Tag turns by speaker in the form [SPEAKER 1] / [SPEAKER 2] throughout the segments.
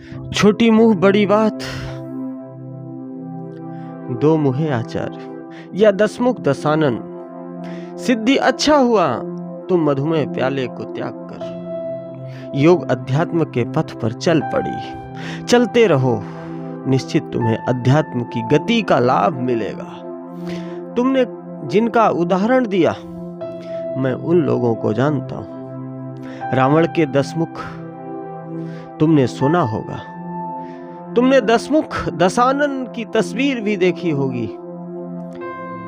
[SPEAKER 1] छोटी मुंह बड़ी बात, दो मुहे आचार या दसमुख दसानन। सिद्धि अच्छा हुआ तुम मधुमेह प्याले को त्याग कर योग अध्यात्म के पथ पर चल पड़ी। चलते रहो, निश्चित तुम्हें अध्यात्म की गति का लाभ मिलेगा। तुमने जिनका उदाहरण दिया, मैं उन लोगों को जानता हूं। रावण के 10 मुख तुमने सुना होगा। तुमने 10 मुख दसानन की तस्वीर भी देखी होगी।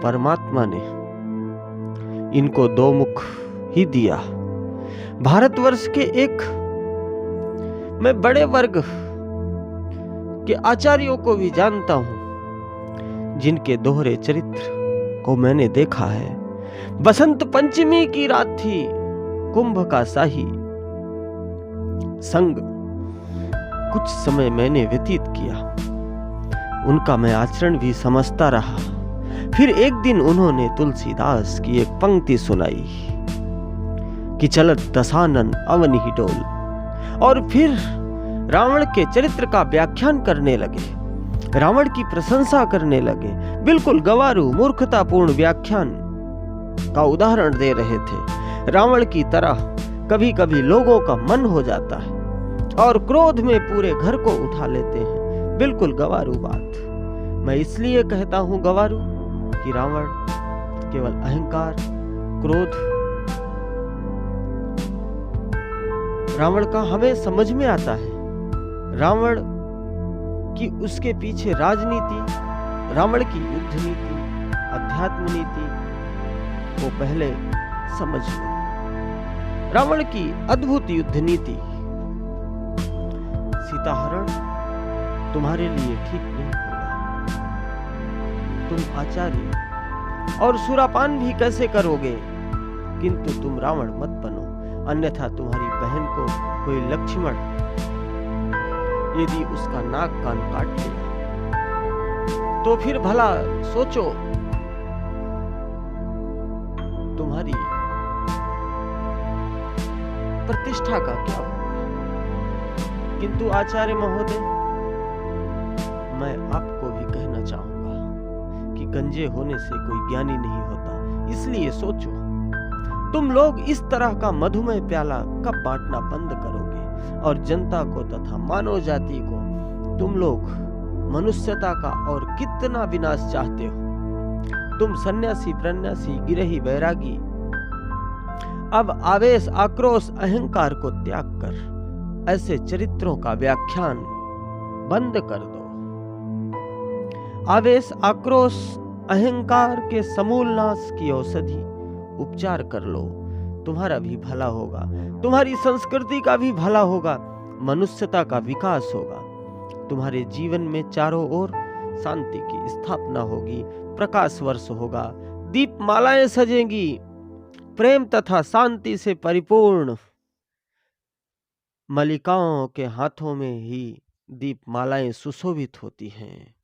[SPEAKER 1] परमात्मा ने इनको 2 मुख ही दिया। भारतवर्ष के एक मैं बड़े वर्ग के आचार्यों को भी जानता हूं, जिनके दोहरे चरित्र को मैंने देखा है। बसंत पंचमी की रात थी, कुंभ का शाही संग कुछ समय मैंने व्यतीत किया। उनका मैं आचरण भी समझता रहा। फिर एक दिन उन्होंने तुलसीदास की एक पंक्ति सुनाई कि चलत दसानन अवनि ही डोल, और फिर रावण के चरित्र का व्याख्यान करने लगे, रावण की प्रशंसा करने लगे। बिल्कुल गवारू मूर्खतापूर्ण व्याख्यान का उदाहरण दे रहे थे। रावण की तरह कभी कभी लोगों का मन हो जाता है और क्रोध में पूरे घर को उठा लेते हैं। बिल्कुल गवारू बात। मैं इसलिए कहता हूं गवारू कि रावण केवल अहंकार, क्रोध, रावण का हमें समझ में आता है। रावण की उसके पीछे राजनीति, रावण की युद्ध नीति, अध्यात्म नीति को पहले समझ लो। रावण की अद्भुत युद्ध नीति, सीताहरण तुम्हारे लिए ठीक नहीं होगा। तुम आचार्य और सुरापान भी कैसे करोगे, किंतु तुम रावण मत बनो, अन्यथा तुम्हारी बहन को कोई लक्ष्मण यदि उसका नाक कान काट लिया तो फिर भला सोचो तुम्हारी प्रतिष्ठा का क्या होगा। किंतु आचार्य महोदय, मैं आपको भी कहना चाहूंगा कि गंजे होने से कोई ज्ञानी नहीं होता। इसलिए सोचो, तुम लोग इस तरह का मधुमेह प्याला कब बांटना बंद करोगे और जनता को तथा मानव जाति को तुम लोग मनुष्यता का और कितना विनाश चाहते हो। तुम सन्यासी, प्रन्यासी, गिरही, बैरागी अब आवेश, आक्रोश, अहंकार को त्याग कर ऐसे चरित्रों का व्याख्यान बंद कर दो। आवेश, आक्रोश, अहंकार के समूल नाश की औषधि उपचार कर लो। तुम्हारा भी भला होगा, तुम्हारी संस्कृति का भी भला होगा, मनुष्यता का विकास होगा। तुम्हारे जीवन में चारों ओर शांति की स्थापना होगी, प्रकाश वर्ष होगा, दीप मालाएं सजेंगी, प्रेम तथा शांति से परिपूर्ण मलिकाओं के हाथों में ही दीप मालाएं सुशोभित होती हैं।